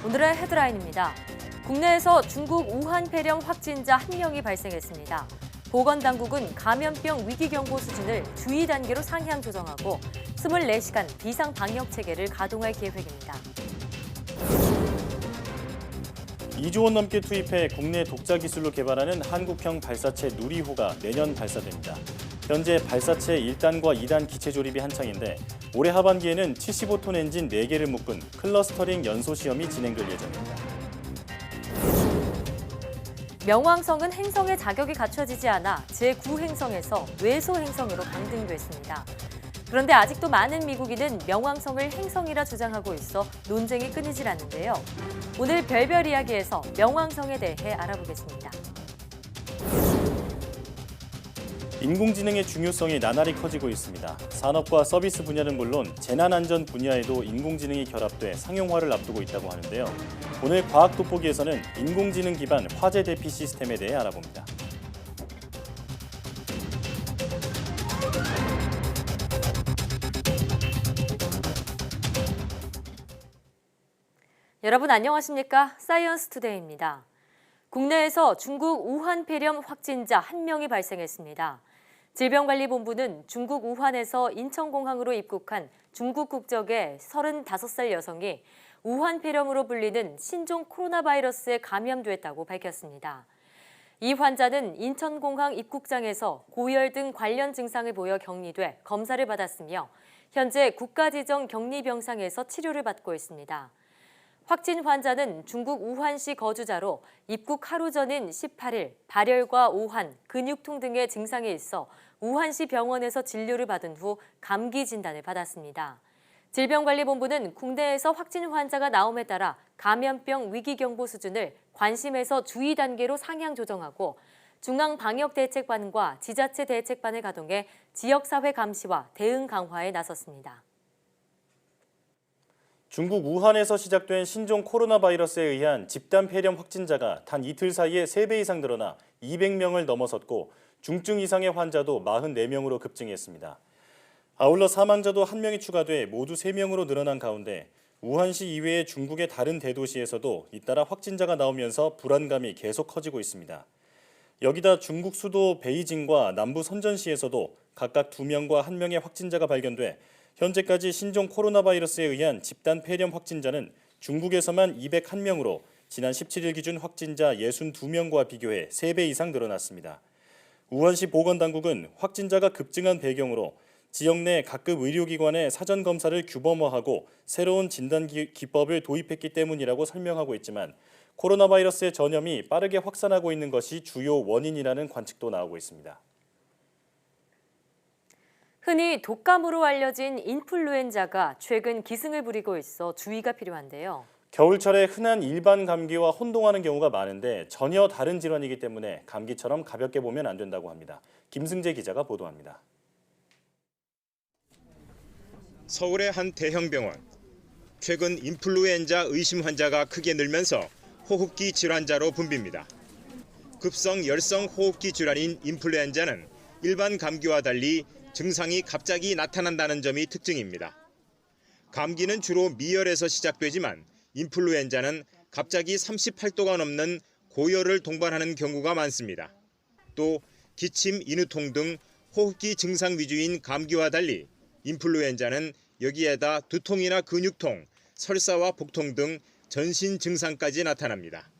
오늘의 헤드라인입니다. 국내에서 중국 우한 폐렴 확진자 1명이 발생했습니다. 보건당국은 감염병 위기경보 수준을 주의 단계로 상향 조정하고 24시간 비상 방역 체계를 가동할 계획입니다. 2조 원 넘게 투입해 국내 독자 기술로 개발하는 한국형 발사체 누리호가 내년 발사됩니다. 현재 발사체 1단과 2단 기체 조립이 한창인데 올해 하반기에는 75톤 엔진 4개를 묶은 클러스터링 연소 시험이 진행될 예정입니다. 명왕성은 행성의 자격이 갖춰지지 않아 제9행성에서 외소 행성으로 강등됐습니다. 그런데 아직도 많은 미국인은 명왕성을 행성이라 주장하고 있어 논쟁이 끊이질 않는데요. 오늘 별별 이야기에서 명왕성에 대해 알아보겠습니다. 인공지능의 중요성이 나날이 커지고 있습니다. 산업과 서비스 분야는 물론 재난안전 분야에도 인공지능이 결합돼 상용화를 앞두고 있다고 하는데요. 오늘 과학 돋보기에서는 인공지능 기반 화재 대피 시스템에 대해 알아봅니다. 여러분 안녕하십니까? 사이언스 투데이입니다. 국내에서 중국 우한 폐렴 확진자 1명이 발생했습니다. 질병관리본부는 중국 우한에서 인천공항으로 입국한 중국 국적의 35살 여성이 우한 폐렴으로 불리는 신종 코로나 바이러스에 감염됐다고 밝혔습니다. 이 환자는 인천공항 입국장에서 고열 등 관련 증상을 보여 격리돼 검사를 받았으며 현재 국가지정 격리병상에서 치료를 받고 있습니다. 확진 환자는 중국 우한시 거주자로 입국 하루 전인 18일 발열과 오한, 근육통 등의 증상이 있어 우한시 병원에서 진료를 받은 후 감기 진단을 받았습니다. 질병관리본부는 국내에서 확진 환자가 나옴에 따라 감염병 위기경보 수준을 관심에서 주의 단계로 상향 조정하고 중앙방역대책반과 지자체 대책반을 가동해 지역사회 감시와 대응 강화에 나섰습니다. 중국 우한에서 시작된 신종 코로나 바이러스에 의한 집단 폐렴 확진자가 단 이틀 사이에 3배 이상 늘어나 200명을 넘어섰고 중증 이상의 환자도 44명으로 급증했습니다. 아울러 사망자도 1명이 추가돼 모두 3명으로 늘어난 가운데 우한시 이외의 중국의 다른 대도시에서도 잇따라 확진자가 나오면서 불안감이 계속 커지고 있습니다. 여기다 중국 수도 베이징과 남부 선전시에서도 각각 2명과 1명의 확진자가 발견돼 현재까지 신종 코로나 바이러스에 의한 집단 폐렴 확진자는 중국에서만 201명으로 지난 17일 기준 확진자 62명과 비교해 3배 이상 늘어났습니다. 우한시 보건당국은 확진자가 급증한 배경으로 지역 내 각급 의료기관의 사전 검사를 규범화하고 새로운 진단 기법을 도입했기 때문이라고 설명하고 있지만 코로나 바이러스의 전염이 빠르게 확산하고 있는 것이 주요 원인이라는 관측도 나오고 있습니다. 흔히 독감으로 알려진 인플루엔자가 최근 기승을 부리고 있어 주의가 필요한데요. 겨울철에 흔한 일반 감기와 혼동하는 경우가 많은데 전혀 다른 질환이기 때문에 감기처럼 가볍게 보면 안 된다고 합니다. 김승재 기자가 보도합니다. 서울의 한 대형 병원. 최근 인플루엔자 의심 환자가 크게 늘면서 호흡기 질환자로 붐빕니다. 급성 열성 호흡기 질환인 인플루엔자는 일반 감기와 달리 증상이 갑자기 나타난다는 점이 특징입니다. 감기는 주로 미열에서 시작되지만 인플루엔자는 갑자기 38도가 넘는 고열을 동반하는 경우가 많습니다. 또 기침, 인후통 등 호흡기 증상 위주인 감기와 달리 인플루엔자는 여기에다 두통이나 근육통, 설사와 복통 등 전신 증상까지 나타납니다.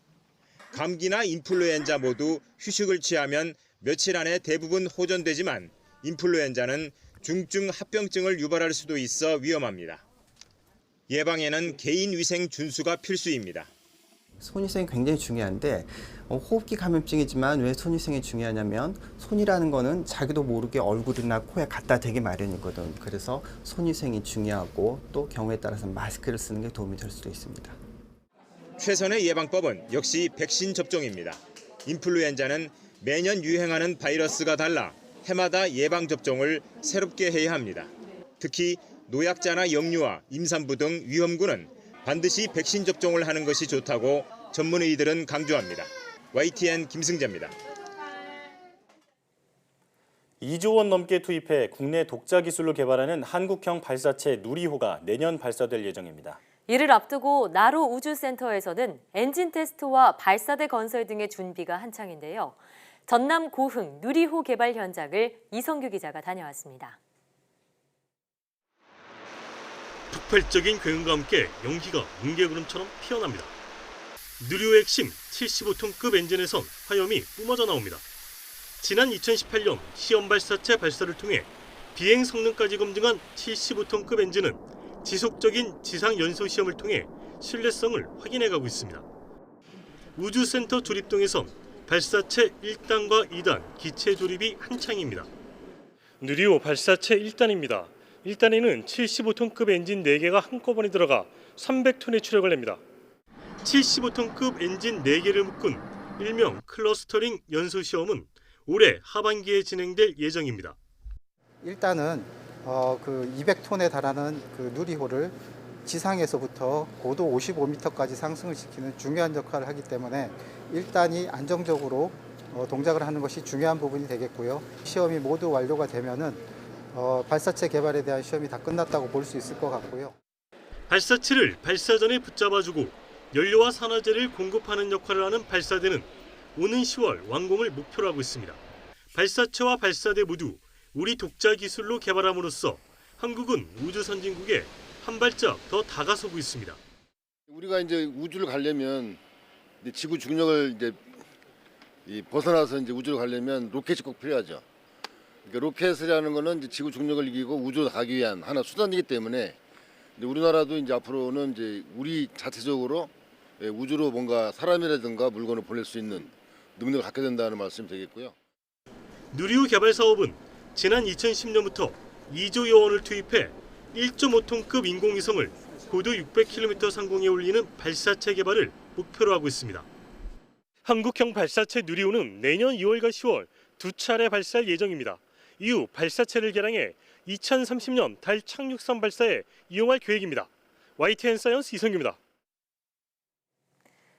감기나 인플루엔자 모두 휴식을 취하면 며칠 안에 대부분 호전되지만 인플루엔자는 중증 합병증을 유발할 수도 있어 위험합니다. 예방에는 개인위생 준수가 필수입니다. 손위생이 굉장히 중요한데 호흡기 감염증이지만 왜 손위생이 중요하냐면 손이라는 거는 자기도 모르게 얼굴이나 코에 갖다 대기 마련이거든. 그래서 손위생이 중요하고 또 경우에 따라서 마스크를 쓰는 게 도움이 될 수도 있습니다. 최선의 예방법은 역시 백신 접종입니다. 인플루엔자는 매년 유행하는 바이러스가 달라 해마다 예방접종을 새롭게 해야 합니다. 특히 노약자나 영유아, 임산부 등 위험군은 반드시 백신 접종을 하는 것이 좋다고 전문의들은 강조합니다. YTN 김승재입니다. 2조 원 넘게 투입해 국내 독자 기술로 개발하는 한국형 발사체 누리호가 내년 발사될 예정입니다. 이를 앞두고 나로 우주센터에서는 엔진 테스트와 발사대 건설 등의 준비가 한창인데요. 전남 고흥 누리호 개발 현장을 이성규 기자가 다녀왔습니다. 폭발적인 굉음과 함께 연기가 뭉게구름처럼 피어납니다. 누리호의 핵심 75톤급 엔진에선 화염이 뿜어져 나옵니다. 지난 2018년 시험 발사체 발사를 통해 비행 성능까지 검증한 75톤급 엔진은 지속적인 지상 연소 시험을 통해 신뢰성을 확인해가고 있습니다. 우주센터 조립동에선 발사체 1단과 2단 기체 조립이 한창입니다. 누리호 발사체 1단입니다. 1단에는 75톤급 엔진 4개가 한꺼번에 들어가 300톤의 추력을 냅니다. 75톤급 엔진 4개를 묶은 일명 클러스터링 연소 시험은 올해 하반기에 진행될 예정입니다. 일단은 그 200톤에 달하는 그 누리호를 지상에서부터 고도 55m까지 상승을 시키는 중요한 역할을 하기 때문에 1단이 안정적으로 동작을 하는 것이 중요한 부분이 되겠고요. 시험이 모두 완료가 되면은 발사체 개발에 대한 시험이 다 끝났다고 볼 수 있을 것 같고요. 발사체를 발사 전에 붙잡아주고 연료와 산화제를 공급하는 역할을 하는 발사대는 오는 10월 완공을 목표로 하고 있습니다. 발사체와 발사대 모두 우리 독자 기술로 개발함으로써 한국은 우주 선진국에 한 발짝 더 다가서고 있습니다. 우리가 이제 우주를 가려면 지구 중력을 이제 벗어나서 이제 우주를 가려면 로켓이 꼭 필요하죠. 그러니까 로켓이라는 거는 이제 지구 중력을 이기고 우주로 가기 위한 하나 수단이기 때문에 우리나라도 이제 앞으로는 이제 우리 자체적으로 우주로 뭔가 사람이라든가 물건을 보낼 수 있는 능력을 갖게 된다는 말씀이 되겠고요. 누리호 개발 사업은 지난 2010년부터 2조 여원을 투입해 1.5톤급 인공위성을 고도 600km 상공에 올리는 발사체 개발을 목표로 하고 있습니다. 한국형 발사체 누리호는 내년 2월과 10월 두 차례 발사할 예정입니다. 이후 발사체를 개량해 2030년 달 착륙선 발사에 이용할 계획입니다. YTN 사이언스 이성규입니다.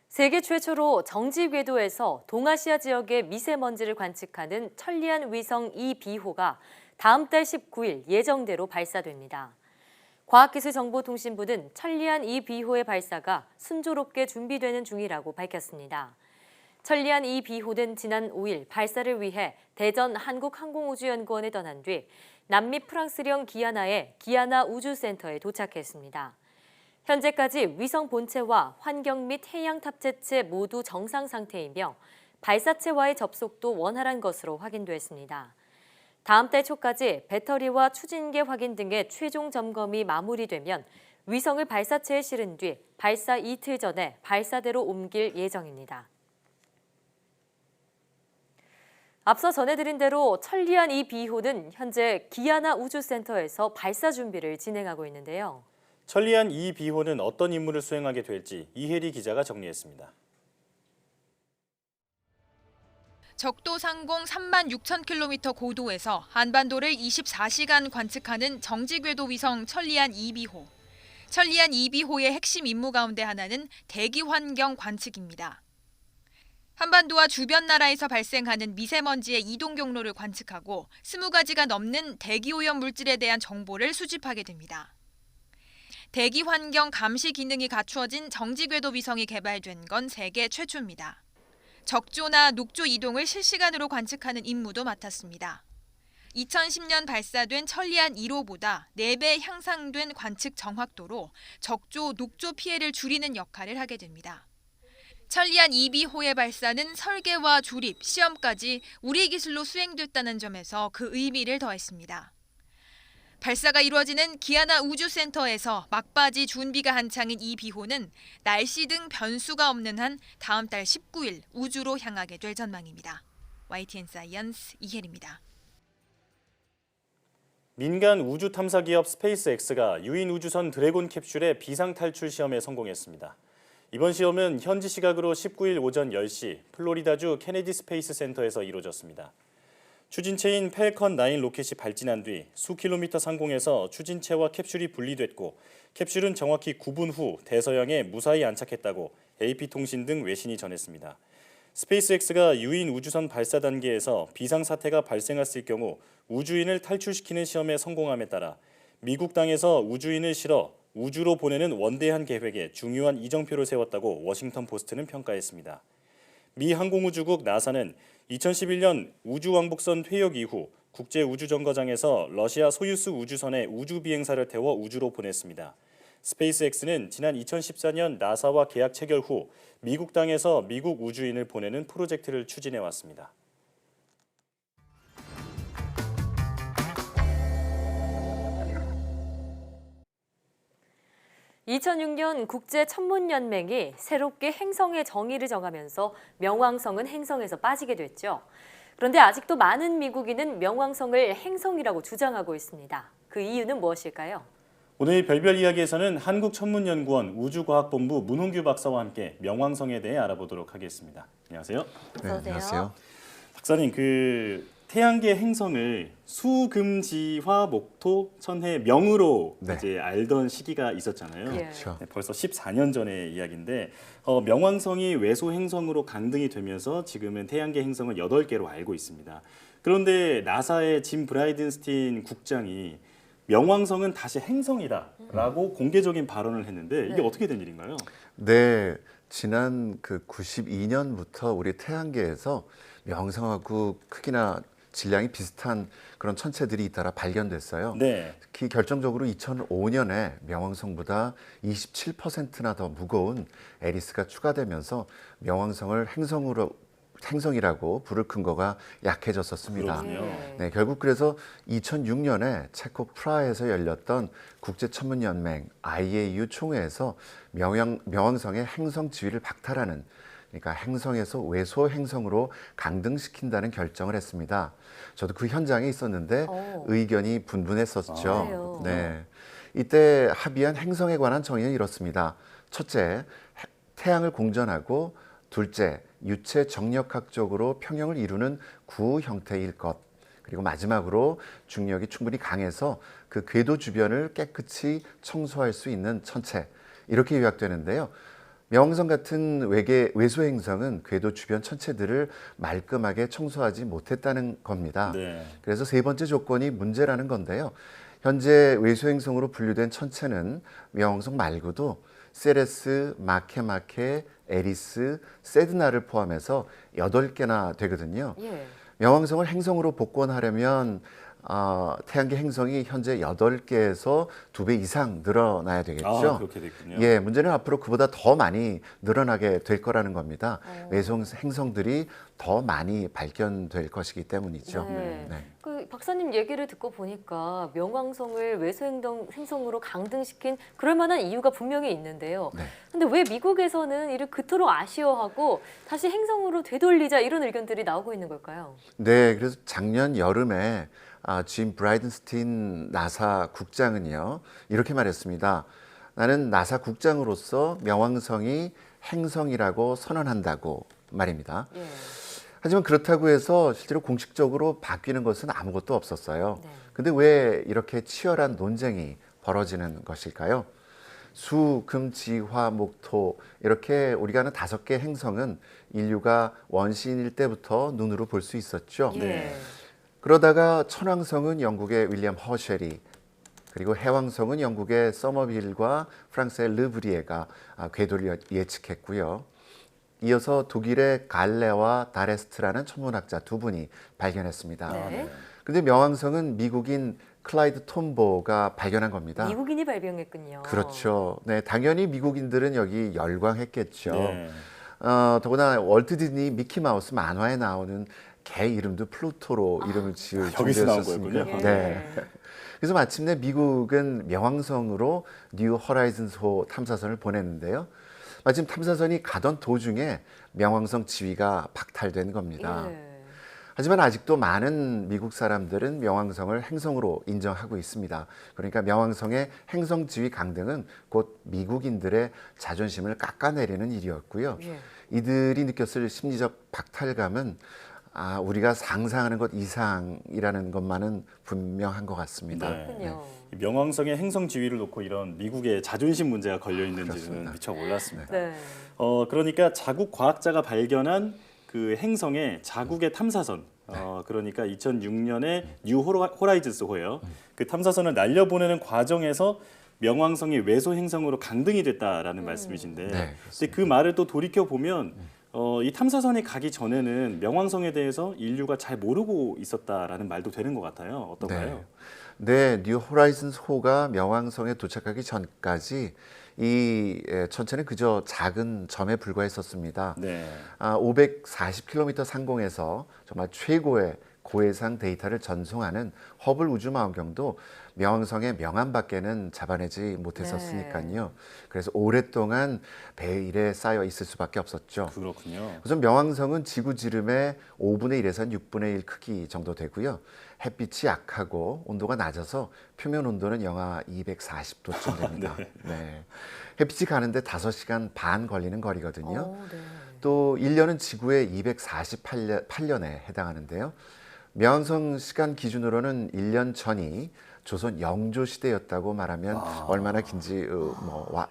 세계 최초로 정지 궤도에서 동아시아 지역의 미세먼지를 관측하는 천리안 위성 2B호가 다음 달 19일 예정대로 발사됩니다. 과학기술정보통신부는 천리안 2B호의 발사가 순조롭게 준비되는 중이라고 밝혔습니다. 천리안 2B호는 지난 5일 발사를 위해 대전 한국항공우주연구원에 떠난 뒤 남미 프랑스령 기아나의 기아나 우주센터에 도착했습니다. 현재까지 위성 본체와 환경 및 해양 탑재체 모두 정상 상태이며 발사체와의 접속도 원활한 것으로 확인됐습니다. 다음 달 초까지 배터리와 추진계 확인 등의 최종 점검이 마무리되면 위성을 발사체에 실은 뒤 발사 이틀 전에 발사대로 옮길 예정입니다. 앞서 전해드린 대로 천리안 2B호는 현재 기아나 우주센터에서 발사 준비를 진행하고 있는데요. 천리안 2B호는 어떤 임무를 수행하게 될지 이혜리 기자가 정리했습니다. 적도 상공 36,000km 고도에서 한반도를 24시간 관측하는 정지궤도 위성 천리안 2B호. 천리안 2B호의 핵심 임무 가운데 하나는 대기 환경 관측입니다. 한반도와 주변 나라에서 발생하는 미세먼지의 이동 경로를 관측하고 20가지가 넘는 대기오염 물질에 대한 정보를 수집하게 됩니다. 대기 환경 감시 기능이 갖추어진 정지궤도 위성이 개발된 건 세계 최초입니다. 적조나 녹조 이동을 실시간으로 관측하는 임무도 맡았습니다. 2010년 발사된 천리안 1호보다 4배 향상된 관측 정확도로 적조, 녹조 피해를 줄이는 역할을 하게 됩니다. 천리안 2B호의 발사는 설계와 조립, 시험까지 우리 기술로 수행됐다는 점에서 그 의미를 더했습니다. 발사가 이루어지는 기아나 우주센터에서 막바지 준비가 한창인 2B호는 날씨 등 변수가 없는 한 다음 달 19일 우주로 향하게 될 전망입니다. YTN 사이언스 이혜리입니다. 민간 우주 탐사 기업 스페이스X가 유인 우주선 드래곤 캡슐의 비상 탈출 시험에 성공했습니다. 이번 시험은 현지 시각으로 19일 오전 10시 플로리다주 케네디 스페이스 센터에서 이루어졌습니다. 추진체인 펠컨 9 로켓이 발진한 뒤 수 킬로미터 상공에서 추진체와 캡슐이 분리됐고 캡슐은 정확히 9분 후 대서양에 무사히 안착했다고 AP통신 등 외신이 전했습니다. 스페이스X가 유인 우주선 발사 단계에서 비상사태가 발생했을 경우 우주인을 탈출시키는 시험에 성공함에 따라 미국 땅에서 우주인을 실어 우주로 보내는 원대한 계획에 중요한 이정표를 세웠다고 워싱턴 포스트는 평가했습니다. 미 항공우주국 나사는 2011년 우주왕복선 퇴역 이후 국제우주정거장에서 러시아 소유스 우주선에 우주비행사를 태워 우주로 보냈습니다. 스페이스X는 지난 2014년 나사와 계약 체결 후 미국 땅에서 미국 우주인을 보내는 프로젝트를 추진해 왔습니다. (2006년) 국제천문연맹이 새롭게 행성의 정의를 정하면서 명왕성은 행성에서 빠지게 됐죠. 그런데 아직도 많은 미국인은 명왕성을 행성이라고 주장하고 있습니다. 그 이유는 무엇일까요? 오늘 별별 이야기에서는 한국천문연구원 우주과학본부 문홍규 박사와 함께 명왕성에 대해 알아보도록 하겠습니다. 안녕하세요. 네, 안녕하세요. 박사님, 태양계 행성을 수, 금, 지, 화, 목, 토, 천해, 명으로 네. 이제 알던 시기가 있었잖아요. 그렇죠. 네, 벌써 14년 전의 이야기인데 명왕성이 외소 행성으로 강등이 되면서 지금은 태양계 행성을 8개로 알고 있습니다. 그런데 나사의 짐 브라이든스틴 국장이 명왕성은 다시 행성이다라고 공개적인 발언을 했는데 이게 어떻게 된 일인가요? 네, 지난 92년부터 우리 태양계에서 명왕성하고 크기나 질량이 비슷한 그런 천체들이 잇따라 발견됐어요. 네. 특히 결정적으로 2005년에 명왕성보다 27%나 더 무거운 에리스가 추가되면서 명왕성을 행성이라고 부를 근거가 약해졌었습니다. 그렇군요. 네, 결국 그래서 2006년에 체코 프라하에서 열렸던 국제천문연맹 IAU 총회에서 명왕성의 행성 지위를 박탈하는, 그러니까 행성에서 외소 행성으로 강등시킨다는 결정을 했습니다. 저도 그 현장에 있었는데 의견이 분분했었죠. 그래요? 네, 이때 합의한 행성에 관한 정의는 이렇습니다. 첫째, 태양을 공전하고 둘째, 유체 정력학적으로 평형을 이루는 구 형태일 것. 그리고 마지막으로 중력이 충분히 강해서 그 궤도 주변을 깨끗이 청소할 수 있는 천체. 이렇게 요약되는데요. 명왕성 같은 외소 행성은 궤도 주변 천체들을 말끔하게 청소하지 못했다는 겁니다. 네. 그래서 세 번째 조건이 문제라는 건데요. 현재 외소 행성으로 분류된 천체는 명왕성 말고도 세레스, 마케마케, 에리스, 세드나를 포함해서 8개나 되거든요. 예. 명왕성을 행성으로 복권하려면 태양계 행성이 현재 8개에서 2배 이상 늘어나야 되겠죠. 그렇게 됐군요. 예, 문제는 앞으로 그보다 더 많이 늘어나게 될 거라는 겁니다. 외소 행성들이 더 많이 발견될 것이기 때문이죠. 네. 네. 박사님 얘기를 듣고 보니까 명왕성을 외소 행성으로 강등시킨 그럴 만한 이유가 분명히 있는데요. 네. 근데 왜 미국에서는 이를 그토록 아쉬워하고 다시 행성으로 되돌리자 이런 의견들이 나오고 있는 걸까요? 네, 그래서 작년 여름에 짐 브라이든스틴 나사 국장은요, 이렇게 말했습니다. 나는 나사 국장으로서 명왕성이 행성이라고 선언한다고 말입니다. 예. 하지만 그렇다고 해서 실제로 공식적으로 바뀌는 것은 아무것도 없었어요. 네. 근데 왜 이렇게 치열한 논쟁이 벌어지는 것일까요? 수, 금, 지, 화, 목, 토 이렇게 우리가 아는 5개 행성은 인류가 원시인일 때부터 눈으로 볼 수 있었죠. 예. 그러다가 천왕성은 영국의 윌리엄 허셸이, 그리고 해왕성은 영국의 서머빌과 프랑스의 르브리에가 궤도를 예측했고요. 이어서 독일의 갈레와 다레스트라는 천문학자 2분이 발견했습니다. 네. 그런데 명왕성은 미국인 클라이드 톰보가 발견한 겁니다. 미국인이 발견했군요. 그렇죠. 네, 당연히 미국인들은 여기 열광했겠죠. 네. 더구나 월트 디즈니 미키마우스 만화에 나오는 개 이름도 플루토로 이름을 지을 여기서 나온 정도였었으니까. 거였군요. 네. 그래서 마침내 미국은 명왕성으로 뉴 호라이즌호 탐사선을 보냈는데요. 마침 탐사선이 가던 도중에 명왕성 지위가 박탈된 겁니다. 예. 하지만 아직도 많은 미국 사람들은 명왕성을 행성으로 인정하고 있습니다. 그러니까 명왕성의 행성 지위 강등은 곧 미국인들의 자존심을 깎아내리는 일이었고요. 예. 이들이 느꼈을 심리적 박탈감은 우리가 상상하는 것 이상이라는 것만은 분명한 것 같습니다. 그렇군요. 명왕성의 행성 지위를 놓고 이런 미국의 자존심 문제가 걸려 있는지는 그렇습니다. 미처 몰랐습니다. 네. 그러니까 자국 과학자가 발견한 그 행성의 자국의 탐사선, 그러니까 2006년에 뉴 호라이즌스호예요. 그 탐사선을 날려보내는 과정에서 명왕성이 외소 행성으로 강등이 됐다라는 말씀이신데, 네, 근데 그 말을 또 돌이켜 보면 이 탐사선이 가기 전에는 명왕성에 대해서 인류가 잘 모르고 있었다라는 말도 되는 것 같아요. 어떤가요? 네, 뉴 호라이즌스 호가 명왕성에 도착하기 전까지 이 천체는 그저 작은 점에 불과했었습니다. 네. 540km 상공에서 정말 최고의 고해상 데이터를 전송하는 허블 우주망원경도 명왕성의 명암밖에는 잡아내지 못했었으니까요. 그래서 오랫동안 베일에 쌓여 있을 수밖에 없었죠. 그렇군요. 우선 명왕성은 지구 지름의 5분의 1에서 6분의 1 크기 정도 되고요. 햇빛이 약하고 온도가 낮아서 표면 온도는 영하 240도쯤 됩니다. 네. 햇빛이 가는데 5시간 반 걸리는 거리거든요. 네. 또 1년은 지구의 248년에 해당하는데요. 명왕성 시간 기준으로는 1년 전이 조선 영조 시대였다고 말하면 얼마나 긴지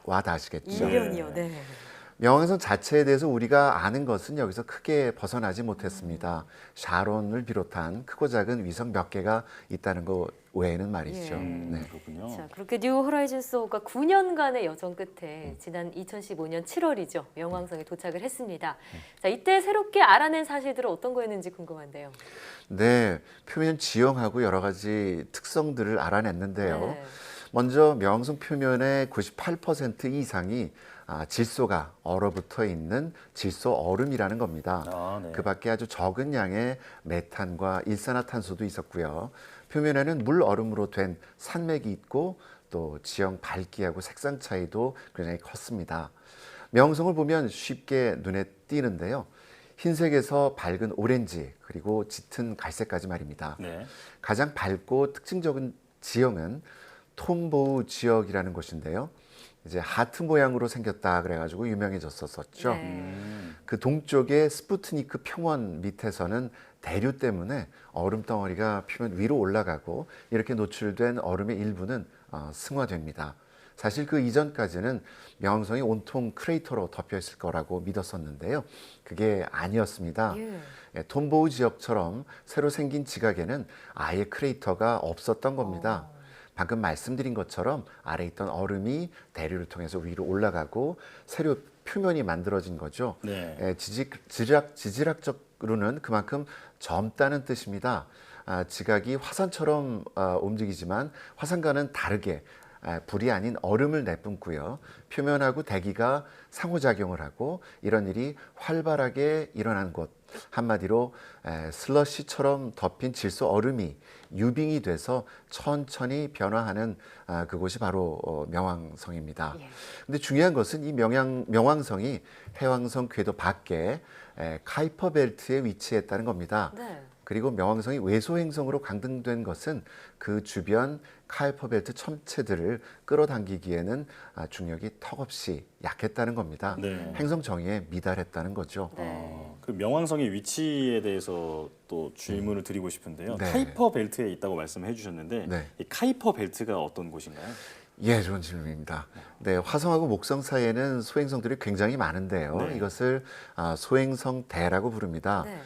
와닿으시겠죠. 1년이요. 네. 명왕성 자체에 대해서 우리가 아는 것은 여기서 크게 벗어나지 못했습니다. 샤론을 비롯한 크고 작은 위성 몇 개가 있다는 것 외에는 말이죠. 네. 그렇군요. 자, 그렇게 뉴 호라이즌스 호가 9년간의 여정 끝에 지난 2015년 7월이죠. 명왕성에 도착을 했습니다. 자, 이때 새롭게 알아낸 사실들은 어떤 거였는지 궁금한데요. 네, 표면 지형하고 여러 가지 특성들을 알아냈는데요. 네. 먼저 명왕성 표면의 98% 이상이 질소가 얼어붙어 있는 질소 얼음이라는 겁니다. 네. 그 밖에 아주 적은 양의 메탄과 일산화탄소도 있었고요. 표면에는 물 얼음으로 된 산맥이 있고 또 지형 밝기하고 색상 차이도 굉장히 컸습니다. 명성을 보면 쉽게 눈에 띄는데요. 흰색에서 밝은 오렌지 그리고 짙은 갈색까지 말입니다. 네. 가장 밝고 특징적인 지형은 톰보우 지역이라는 곳인데요. 이제 하트 모양으로 생겼다 그래가지고 유명해졌었죠. 네. 그 동쪽의 스푸트니크 평원 밑에서는 대류 때문에 얼음 덩어리가 표면 위로 올라가고 이렇게 노출된 얼음의 일부는 승화됩니다. 사실 그 이전까지는 명왕성이 온통 크레이터로 덮여 있을 거라고 믿었었는데요. 그게 아니었습니다. 톰보우 지역처럼 새로 생긴 지각에는 아예 크레이터가 없었던 겁니다. 방금 말씀드린 것처럼 아래에 있던 얼음이 대류를 통해서 위로 올라가고 새로 표면이 만들어진 거죠. 네. 지질학적으로는 그만큼 젊다는 뜻입니다. 지각이 화산처럼 움직이지만 화산과는 다르게 불이 아닌 얼음을 내뿜고요. 표면하고 대기가 상호작용을 하고 이런 일이 활발하게 일어난 곳. 한마디로 슬러시처럼 덮인 질소 얼음이 유빙이 돼서 천천히 변화하는 그곳이 바로 명왕성입니다. 근데 중요한 것은 이 명왕성이 해왕성 궤도 밖에 카이퍼 벨트에 위치했다는 겁니다. 네. 그리고 명왕성이 외소 행성으로 강등된 것은 그 주변 카이퍼 벨트 천체들을 끌어당기기에는 중력이 턱없이 약했다는 겁니다. 네. 행성 정의에 미달했다는 거죠. 그 명왕성의 위치에 대해서 또 질문을 드리고 싶은데요. 네. 카이퍼 벨트에 있다고 말씀해 주셨는데 네. 이 카이퍼 벨트가 어떤 곳인가요? 예, 좋은 질문입니다. 네, 화성하고 목성 사이에는 소행성들이 굉장히 많은데요. 네. 이것을 소행성대라고 부릅니다. 네.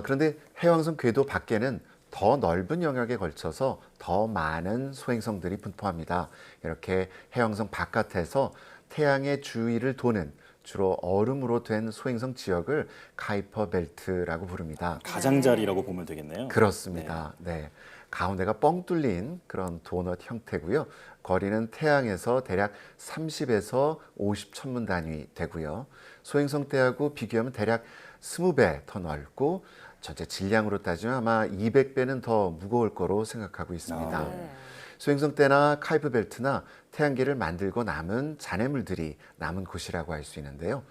그런데 해왕성 궤도 밖에는 더 넓은 영역에 걸쳐서 더 많은 소행성들이 분포합니다. 이렇게 해왕성 바깥에서 태양의 주위를 도는 주로 얼음으로 된 소행성 지역을 카이퍼 벨트라고 부릅니다. 가장자리라고 보면 되겠네요. 그렇습니다. 네. 가운데가 뻥 뚫린 그런 도넛 형태고요. 거리는 태양에서 대략 30에서 50 천문 단위 되고요. 소행성대하고 비교하면 대략 20배 더 넓고 전체 질량으로 따지면 아마 200배는 더 무거울 거로 생각하고 있습니다. 소행성대나 카이퍼 벨트나 태양계를 만들고 남은 잔해물들이 남은 곳이라고 할 수 있는데요.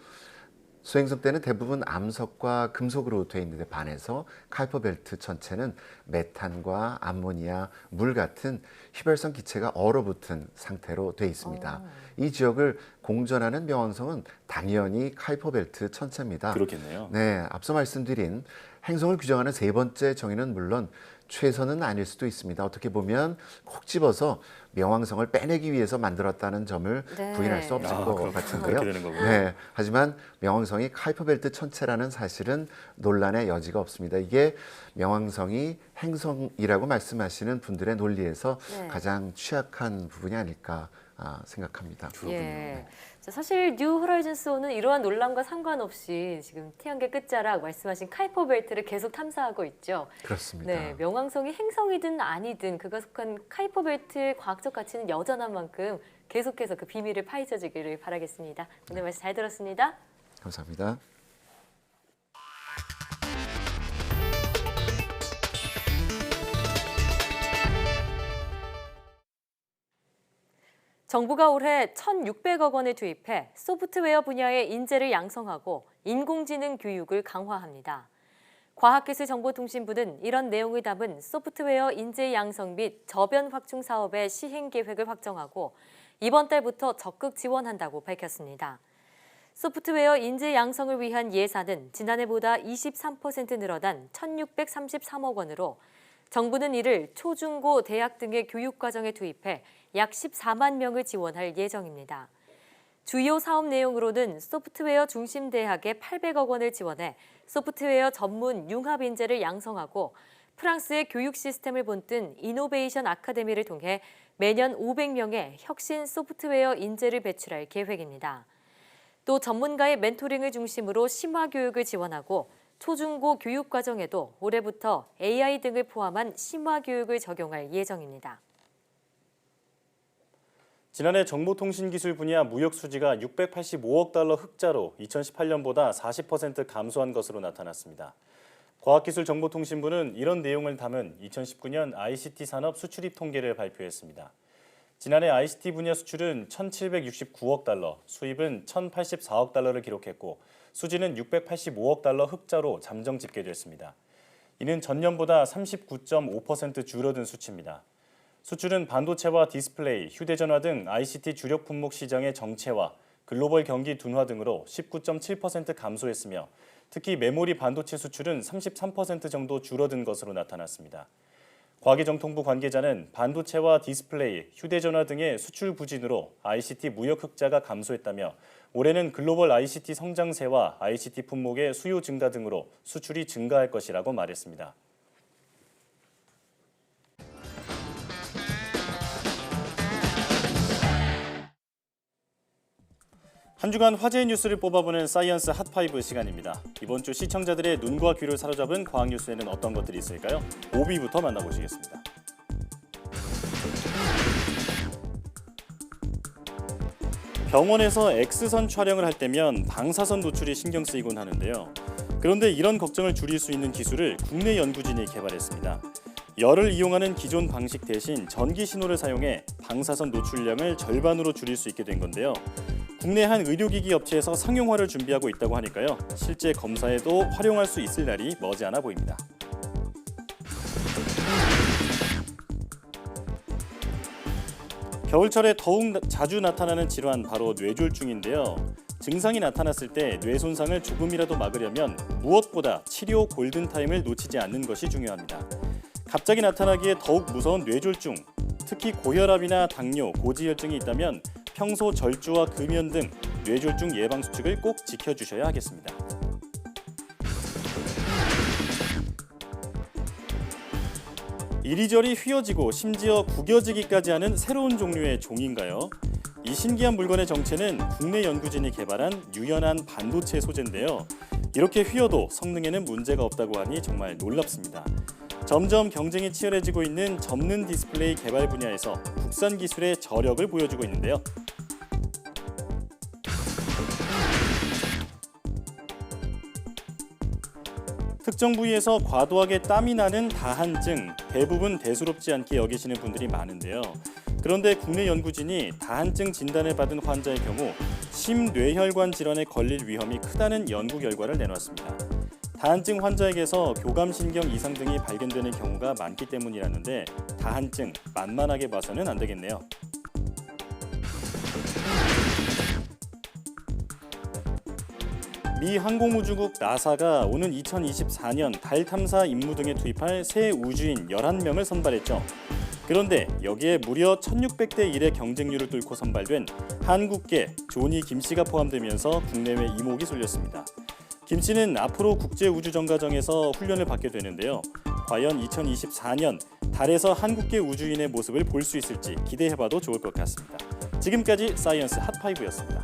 소행성대는 대부분 암석과 금속으로 되어 있는데 반해서 카이퍼 벨트 전체는 메탄과 암모니아, 물 같은 휘발성 기체가 얼어붙은 상태로 되어 있습니다. 이 지역을 공전하는 명왕성은 당연히 카이퍼 벨트 천체입니다. 그렇겠네요. 네, 앞서 말씀드린 행성을 규정하는 세 번째 정의는 물론 최선은 아닐 수도 있습니다. 어떻게 보면 콕 집어서 명왕성을 빼내기 위해서 만들었다는 점을 네. 부인할 수 없을 것 같은데요. 그렇게 되는 거군요. 네, 하지만 명왕성이 카이퍼벨트 천체라는 사실은 논란의 여지가 없습니다. 이게 명왕성이 행성이라고 말씀하시는 분들의 논리에서 네. 가장 취약한 부분이 아닐까 생각합니다. 예. 자, 사실 뉴 호라이즌스호는 이러한 논란과 상관없이 지금 태양계 끝자락 말씀하신 카이퍼 벨트를 계속 탐사하고 있죠. 그렇습니다. 네, 명왕성이 행성이든 아니든 그가 속한 카이퍼 벨트의 과학적 가치는 여전한 만큼 계속해서 그 비밀을 파헤쳐지기를 바라겠습니다. 오늘 말씀 잘 들었습니다. 감사합니다. 정부가 올해 1,600억 원을 투입해 소프트웨어 분야의 인재를 양성하고 인공지능 교육을 강화합니다. 과학기술정보통신부는 이런 내용을 담은 소프트웨어 인재 양성 및 저변 확충 사업의 시행 계획을 확정하고 이번 달부터 적극 지원한다고 밝혔습니다. 소프트웨어 인재 양성을 위한 예산은 지난해보다 23% 늘어난 1,633억 원으로 정부는 이를 초중고 대학 등의 교육과정에 투입해 약 14만 명을 지원할 예정입니다. 주요 사업 내용으로는 소프트웨어 중심 대학에 800억 원을 지원해 소프트웨어 전문 융합 인재를 양성하고 프랑스의 교육 시스템을 본뜬 이노베이션 아카데미를 통해 매년 500명의 혁신 소프트웨어 인재를 배출할 계획입니다. 또 전문가의 멘토링을 중심으로 심화 교육을 지원하고 초중고 교육 과정에도 올해부터 AI 등을 포함한 심화 교육을 적용할 예정입니다. 지난해 정보통신기술 분야 무역 수지가 685억 달러 흑자로 2018년보다 40% 감소한 것으로 나타났습니다. 과학기술정보통신부는 이런 내용을 담은 2019년 ICT 산업 수출입 통계를 발표했습니다. 지난해 ICT 분야 수출은 1,769억 달러, 수입은 1,084억 달러를 기록했고 수지는 685억 달러 흑자로 잠정 집계됐습니다. 이는 전년보다 39.5% 줄어든 수치입니다. 수출은 반도체와 디스플레이, 휴대전화 등 ICT 주력 품목 시장의 정체와 글로벌 경기 둔화 등으로 19.7% 감소했으며 특히 메모리 반도체 수출은 33% 정도 줄어든 것으로 나타났습니다. 과기정통부 관계자는 반도체와 디스플레이, 휴대전화 등의 수출 부진으로 ICT 무역 흑자가 감소했다며 올해는 글로벌 ICT 성장세와 ICT 품목의 수요 증가 등으로 수출이 증가할 것이라고 말했습니다. 한 주간 화제의 뉴스를 뽑아보는 사이언스 핫5 시간입니다. 이번 주 시청자들의 눈과 귀를 사로잡은 과학 뉴스에는 어떤 것들이 있을까요? 5위부터 만나보시겠습니다. 병원에서 X선 촬영을 할 때면 방사선 노출이 신경 쓰이곤 하는데요. 그런데 이런 걱정을 줄일 수 있는 기술을 국내 연구진이 개발했습니다. 열을 이용하는 기존 방식 대신 전기 신호를 사용해 방사선 노출량을 절반으로 줄일 수 있게 된 건데요. 국내 한 의료기기 업체에서 상용화를 준비하고 있다고 하니까요. 실제 검사에도 활용할 수 있을 날이 머지않아 보입니다. 겨울철에 더욱 자주 나타나는 질환 바로 뇌졸중인데요. 증상이 나타났을 때 뇌 손상을 조금이라도 막으려면 무엇보다 치료 골든타임을 놓치지 않는 것이 중요합니다. 갑자기 나타나기에 더욱 무서운 뇌졸중, 특히 고혈압이나 당뇨, 고지혈증이 있다면 평소 절주와 금연 등 뇌졸중 예방 수칙을 꼭 지켜주셔야 하겠습니다. 이리저리 휘어지고 심지어 구겨지기까지 하는 새로운 종류의 종인가요? 이 신기한 물건의 정체는 국내 연구진이 개발한 유연한 반도체 소재인데요. 이렇게 휘어도 성능에는 문제가 없다고 하니 정말 놀랍습니다. 점점 경쟁이 치열해지고 있는 접는 디스플레이 개발 분야에서 국산 기술의 저력을 보여주고 있는데요. 특정 부위에서 과도하게 땀이 나는 다한증, 대부분 대수롭지 않게 여기시는 분들이 많은데요. 그런데 국내 연구진이 다한증 진단을 받은 환자의 경우 심뇌혈관 질환에 걸릴 위험이 크다는 연구 결과를 내놨습니다. 다한증 환자에게서 교감신경 이상 등이 발견되는 경우가 많기 때문이라는데 다한증 만만하게 봐서는 안 되겠네요. 미 항공우주국 나사가 오는 2024년 달 탐사 임무 등에 투입할 새 우주인 11명을 선발했죠. 그런데 여기에 무려 1600대 1의 경쟁률을 뚫고 선발된 한국계 조니 김 씨가 포함되면서 국내외 이목이 쏠렸습니다. 김 씨는 앞으로 국제우주정거장에서 훈련을 받게 되는데요. 과연 2024년 달에서 한국계 우주인의 모습을 볼 수 있을지 기대해봐도 좋을 것 같습니다. 지금까지 사이언스 핫5였습니다.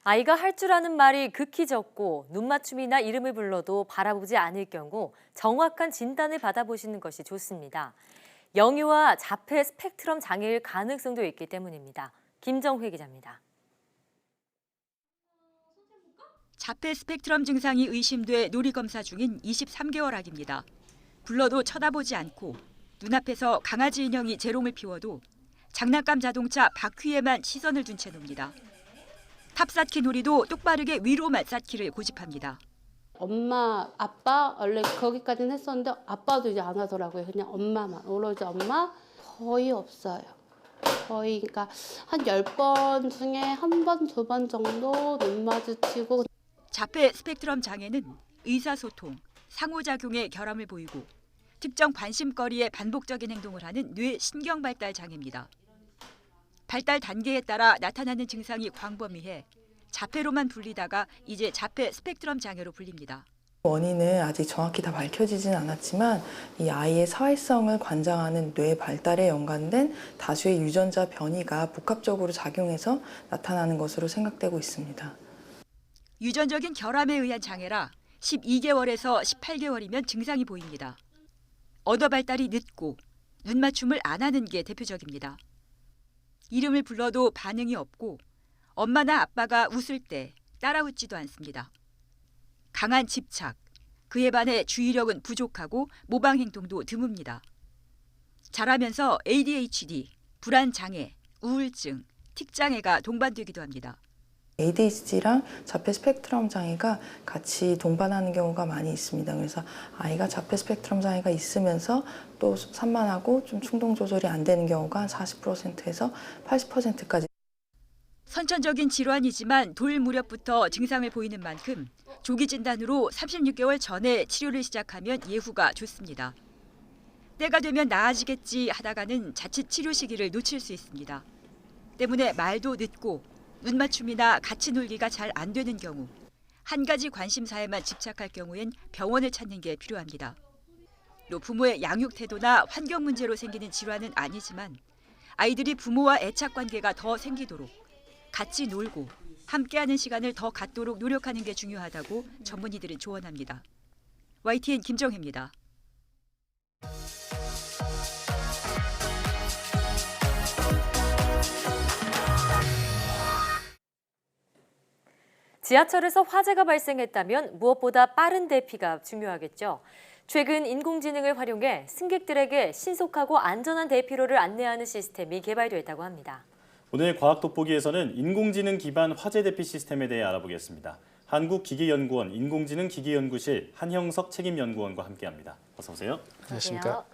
아이가 할 줄 아는 말이 극히 적고 눈맞춤이나 이름을 불러도 바라보지 않을 경우 정확한 진단을 받아보시는 것이 좋습니다. 영유아 자폐 스펙트럼 장애일 가능성도 있기 때문입니다. 김정회 기자입니다. 자폐 스펙트럼 증상이 의심돼 놀이검사 중인 23개월 아기입니다. 불러도 쳐다보지 않고 눈앞에서 강아지 인형이 재롱을 피워도 장난감 자동차 바퀴에만 시선을 둔 채 놉니다. 탑쌓기 놀이도 똑바르게 위로만 쌓기를 고집합니다. 엄마, 아빠 원래 거기까지는 했었는데 아빠도 이제 안 하더라고요. 그냥 엄마만. 오로지 엄마 거의 없어요. 거의 그러니까 한 10번 중에 한 번, 두 번 정도 눈 마주치고. 자폐 스펙트럼 장애는 의사소통, 상호작용의 결함을 보이고 특정 관심거리에 반복적인 행동을 하는 뇌 신경발달 장애입니다. 발달 단계에 따라 나타나는 증상이 광범위해 자폐로만 불리다가 이제 자폐 스펙트럼 장애로 불립니다. 원인은 아직 정확히 다 밝혀지진 않았지만 이 아이의 사회성을 관장하는 뇌 발달에 연관된 다수의 유전자 변이가 복합적으로 작용해서 나타나는 것으로 생각되고 있습니다. 유전적인 결함에 의한 장애라 12개월에서 18개월이면 증상이 보입니다. 언어 발달이 늦고 눈 맞춤을 안 하는 게 대표적입니다. 이름을 불러도 반응이 없고 엄마나 아빠가 웃을 때 따라 웃지도 않습니다. 강한 집착, 그에 반해 주의력은 부족하고 모방 행동도 드뭅니다. 자라면서 ADHD, 불안장애, 우울증, 틱장애가 동반되기도 합니다. ADHD랑 자폐 스펙트럼 장애가 같이 동반하는 경우가 많이 있습니다. 그래서 아이가 자폐 스펙트럼 장애가 있으면서 또 산만하고 좀 충동 조절이 안 되는 경우가 한 40%에서 80%까지. 선천적인 질환이지만 돌 무렵부터 증상을 보이는 만큼 조기 진단으로 36개월 전에 치료를 시작하면 예후가 좋습니다. 때가 되면 나아지겠지 하다가는 자칫 치료 시기를 놓칠 수 있습니다. 때문에 말도 늦고 눈 맞춤이나 같이 놀기가 잘 안 되는 경우, 한 가지 관심사에만 집착할 경우엔 병원을 찾는 게 필요합니다. 또 부모의 양육 태도나 환경 문제로 생기는 질환은 아니지만 아이들이 부모와 애착 관계가 더 생기도록 같이 놀고 함께하는 시간을 더 갖도록 노력하는 게 중요하다고 전문의들은 조언합니다. YTN 김정혜입니다. 지하철에서 화재가 발생했다면 무엇보다 빠른 대피가 중요하겠죠. 최근 인공지능을 활용해 승객들에게 신속하고 안전한 대피로를 안내하는 시스템이 개발됐다고 합니다. 오늘 과학 돋보기에서는 인공지능 기반 화재 대피 시스템에 대해 알아보겠습니다. 한국기계연구원 인공지능기계연구실 한형석 책임연구원과 함께합니다. 어서 오세요. 안녕하십니까.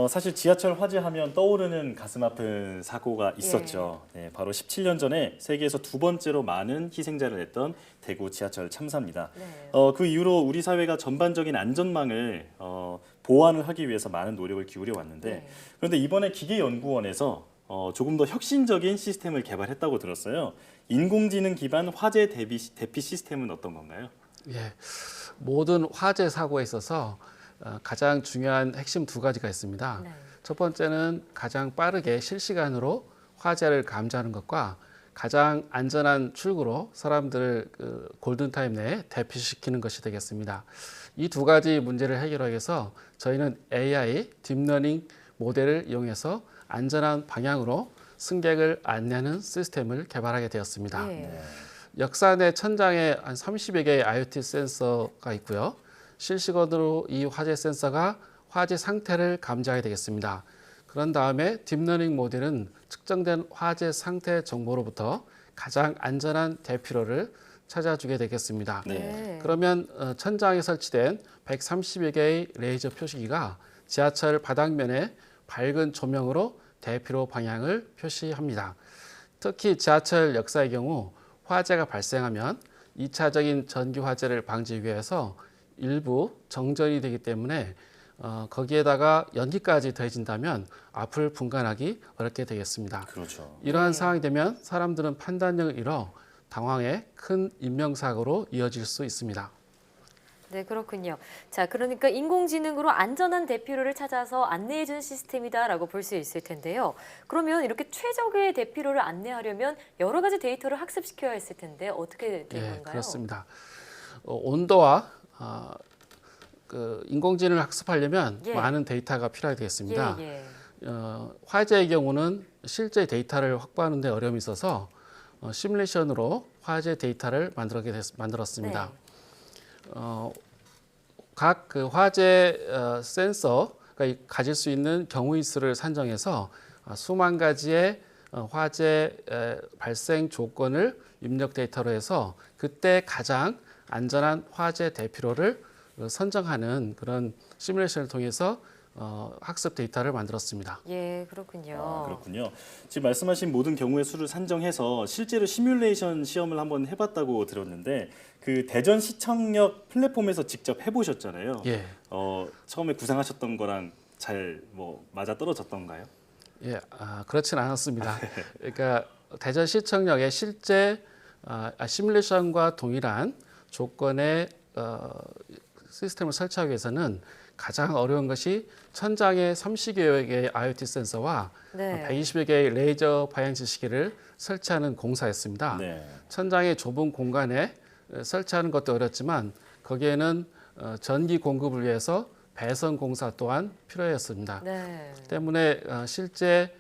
사실 지하철 화재하면 떠오르는 가슴 아픈 사고가 있었죠. 네, 바로 17년 전에 세계에서 두 번째로 많은 희생자를 냈던 대구 지하철 참사입니다. 네. 그 이후로 우리 사회가 전반적인 안전망을 보완을 하기 위해서 많은 노력을 기울여 왔는데 그런데 이번에 기계연구원에서 조금 더 혁신적인 시스템을 개발했다고 들었어요. 인공지능 기반 화재 대피 시스템은 어떤 건가요? 예, 모든 화재 사고에 있어서 가장 중요한 핵심 두 가지가 있습니다. 네. 첫 번째는 가장 빠르게 실시간으로 화재를 감지하는 것과 가장 안전한 출구로 사람들을 골든타임 내에 대피시키는 것이 되겠습니다. 이 두 가지 문제를 해결하기 위해서 저희는 AI, 딥러닝 모델을 이용해서 안전한 방향으로 승객을 안내하는 시스템을 개발하게 되었습니다. 네. 역산의 천장에 한 30여 개의 IoT 센서가 있고요. 실시간으로 이 화재 센서가 화재 상태를 감지하게 되겠습니다. 그런 다음에 딥러닝 모델은 측정된 화재 상태 정보로부터 가장 안전한 대피로를 찾아주게 되겠습니다. 네. 그러면 천장에 설치된 130여 개의 레이저 표시기가 지하철 바닥면에 밝은 조명으로 대피로 방향을 표시합니다. 특히 지하철 역사의 경우 화재가 발생하면 2차적인 전기 화재를 방지하기 위해서 일부 정전이 되기 때문에 거기에다가 연기까지 더해진다면 앞을 분간하기 어렵게 되겠습니다. 그렇죠. 이러한 상황이 되면 사람들은 판단력을 잃어 당황해 큰 인명사고로 이어질 수 있습니다. 네, 그렇군요. 자, 그러니까 인공지능으로 안전한 대피로를 찾아서 안내해 준 시스템이다라고 볼 수 있을 텐데요. 그러면 이렇게 최적의 대피로를 안내하려면 여러 가지 데이터를 학습시켜야 했을 텐데 어떻게 된 건가요? 그렇습니다. 온도와 그 인공지능을 학습하려면 많은 데이터가 필요하게 되겠습니다. 화재의 경우는 실제 데이터를 확보하는 데 어려움이 있어서 시뮬레이션으로 화재 데이터를 만들었습니다. 각 그 화재 센서가 가질 수 있는 경우의 수를 산정해서 수만 가지의 화재 발생 조건을 입력 데이터로 해서 그때 가장 안전한 화재 대피로를 선정하는 그런 시뮬레이션을 통해서 학습 데이터를 만들었습니다. 예, 그렇군요. 그렇군요. 지금 말씀하신 모든 경우의 수를 산정해서 실제로 시뮬레이션 시험을 한번 해봤다고 들었는데 그 대전 시청역 플랫폼에서 직접 해보셨잖아요. 예. 처음에 구상하셨던 거랑 잘 맞아 떨어졌던가요? 예, 그렇진 않았습니다. 그러니까 대전 시청역에 실제 시뮬레이션과 동일한 조건의 시스템을 설치하기 위해서는 가장 어려운 것이 천장에 30여 개의 IoT 센서와 120여 개의 레이저 방향지 시계를 설치하는 공사였습니다. 천장의 좁은 공간에 설치하는 것도 어렵지만 거기에는 전기 공급을 위해서 배선 공사 또한 필요했습니다. 때문에 실제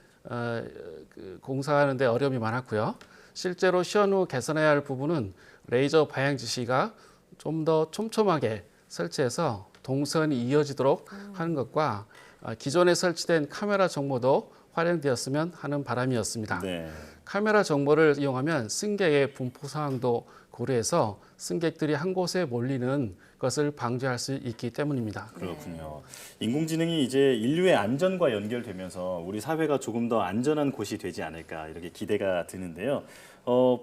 공사하는 데 어려움이 많았고요. 실제로 시연 후 개선해야 할 부분은 레이저 방향 지시가 좀 더 촘촘하게 설치해서 동선이 이어지도록 하는 것과 기존에 설치된 카메라 정보도 활용되었으면 하는 바람이었습니다. 카메라 정보를 이용하면 승객의 분포 상황도 고려해서 승객들이 한 곳에 몰리는 것을 방지할 수 있기 때문입니다. 그렇군요. 인공지능이 이제 인류의 안전과 연결되면서 우리 사회가 조금 더 안전한 곳이 되지 않을까 이렇게 기대가 드는데요.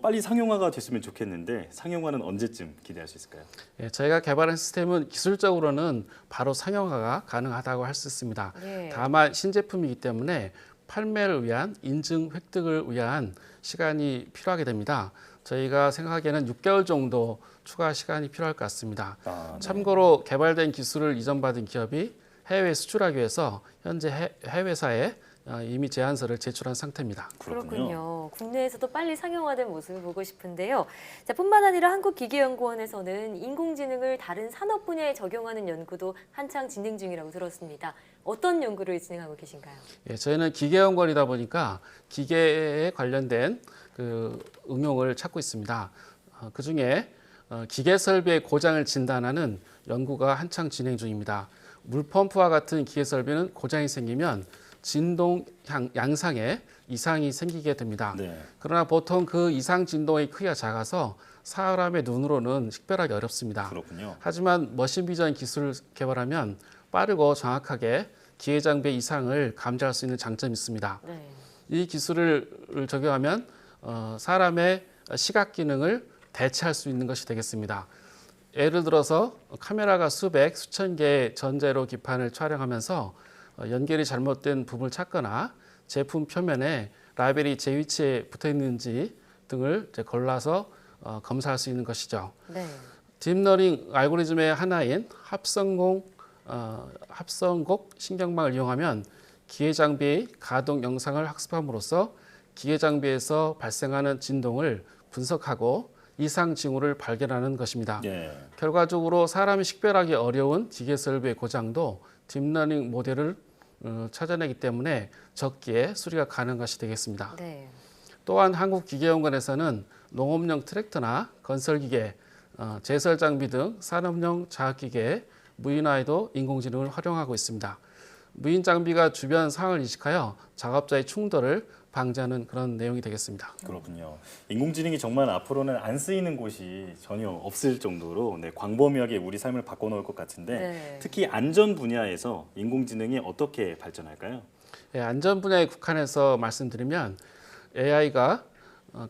빨리 상용화가 됐으면 좋겠는데 상용화는 언제쯤 기대할 수 있을까요? 예, 저희가 개발한 시스템은 기술적으로는 바로 상용화가 가능하다고 할 수 있습니다. 다만 신제품이기 때문에 판매를 위한 인증 획득을 위한 시간이 필요하게 됩니다. 저희가 생각하기에는 6개월 정도 추가 시간이 필요할 것 같습니다. 참고로 개발된 기술을 이전받은 기업이 해외에 수출하기 위해서 현재 해외사에 이미 제안서를 제출한 상태입니다. 그렇군요. 국내에서도 빨리 상용화된 모습을 보고 싶은데요. 자, 뿐만 아니라 한국기계연구원에서는 인공지능을 다른 산업 분야에 적용하는 연구도 한창 진행 중이라고 들었습니다. 어떤 연구를 진행하고 계신가요? 예, 저희는 기계연구원이다 보니까 기계에 관련된 그 응용을 찾고 있습니다. 그중에 기계 설비의 고장을 진단하는 연구가 한창 진행 중입니다. 물펌프와 같은 기계 설비는 고장이 생기면 진동 양상에 이상이 생기게 됩니다. 그러나 보통 그 이상 진동의 크기가 작아서 사람의 눈으로는 식별하기 어렵습니다. 하지만 머신 비전 기술을 개발하면 빠르고 정확하게 기계 장비의 이상을 감지할 수 있는 장점이 있습니다. 이 기술을 적용하면 사람의 시각 기능을 대체할 수 있는 것이 되겠습니다. 예를 들어서 카메라가 수백, 수천 개의 전자로 기판을 촬영하면서 연결이 잘못된 부분을 찾거나 제품 표면에 라벨이 제 위치에 붙어 있는지 등을 골라서 검사할 수 있는 것이죠. 딥러닝 알고리즘의 하나인 합성곡 신경망을 이용하면 기계 장비의 가동 영상을 학습함으로써 기계 장비에서 발생하는 진동을 분석하고 이상 징후를 발견하는 것입니다. 결과적으로 사람이 식별하기 어려운 기계 설비의 고장도 딥러닝 모델을 찾아내기 때문에 적기에 수리가 가능한 것이 되겠습니다. 또한 한국기계연구원에서는 농업용 트랙터나 건설기계, 제설장비 등 산업용 자학기계의 무인화에도 인공지능을 활용하고 있습니다. 무인 장비가 주변 상황을 인식하여 작업자의 충돌을 방지하는 그런 내용이 되겠습니다. 그렇군요. 인공지능이 정말 앞으로는 안 쓰이는 곳이 전혀 없을 정도로 광범위하게 우리 삶을 바꿔놓을 것 같은데 특히 안전 분야에서 인공지능이 어떻게 발전할까요? 예, 안전 분야에 국한해서 말씀드리면 AI가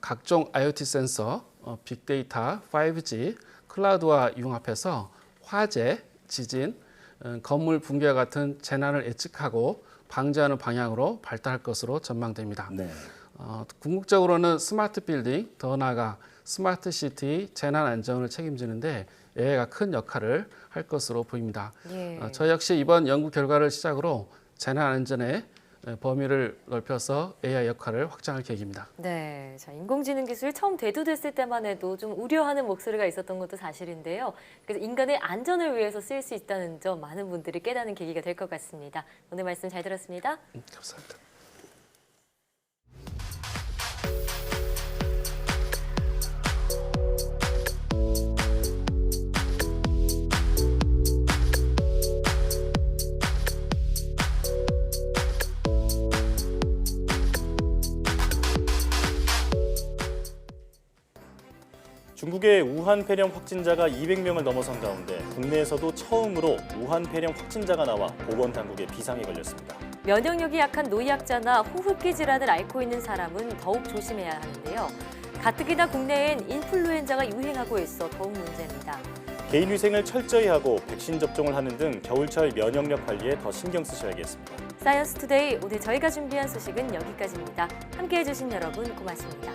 각종 IoT 센서, 빅데이터, 5G, 클라우드와 융합해서 화재, 지진, 건물 붕괴와 같은 재난을 예측하고 방지하는 방향으로 발달할 것으로 전망됩니다. 네. 궁극적으로는 스마트 빌딩, 더 나아가 스마트 시티 재난 안전을 책임지는데 AI가 큰 역할을 할 것으로 보입니다. 예. 저 역시 이번 연구 결과를 시작으로 재난 안전의 범위를 넓혀서 AI 역할을 확장할 계획입니다. 네, 자, 인공지능 기술이 처음 대두됐을 때만 해도 좀 우려하는 목소리가 있었던 것도 사실인데요. 그래서 인간의 안전을 위해서 쓰일 수 있다는 점 많은 분들이 깨닫는 계기가 될 것 같습니다. 오늘 말씀 잘 들었습니다. 감사합니다. 중국의 우한 폐렴 확진자가 200명을 넘어선 가운데 국내에서도 처음으로 우한 폐렴 확진자가 나와 보건당국의 비상이 걸렸습니다. 면역력이 약한 노약자나 호흡기 질환을 앓고 있는 사람은 더욱 조심해야 하는데요. 가뜩이나 국내엔 인플루엔자가 유행하고 있어 더욱 문제입니다. 개인 위생을 철저히 하고 백신 접종을 하는 등 겨울철 면역력 관리에 더 신경 쓰셔야겠습니다. 사이언스 투데이 오늘 저희가 준비한 소식은 여기까지입니다. 함께해 주신 여러분 고맙습니다.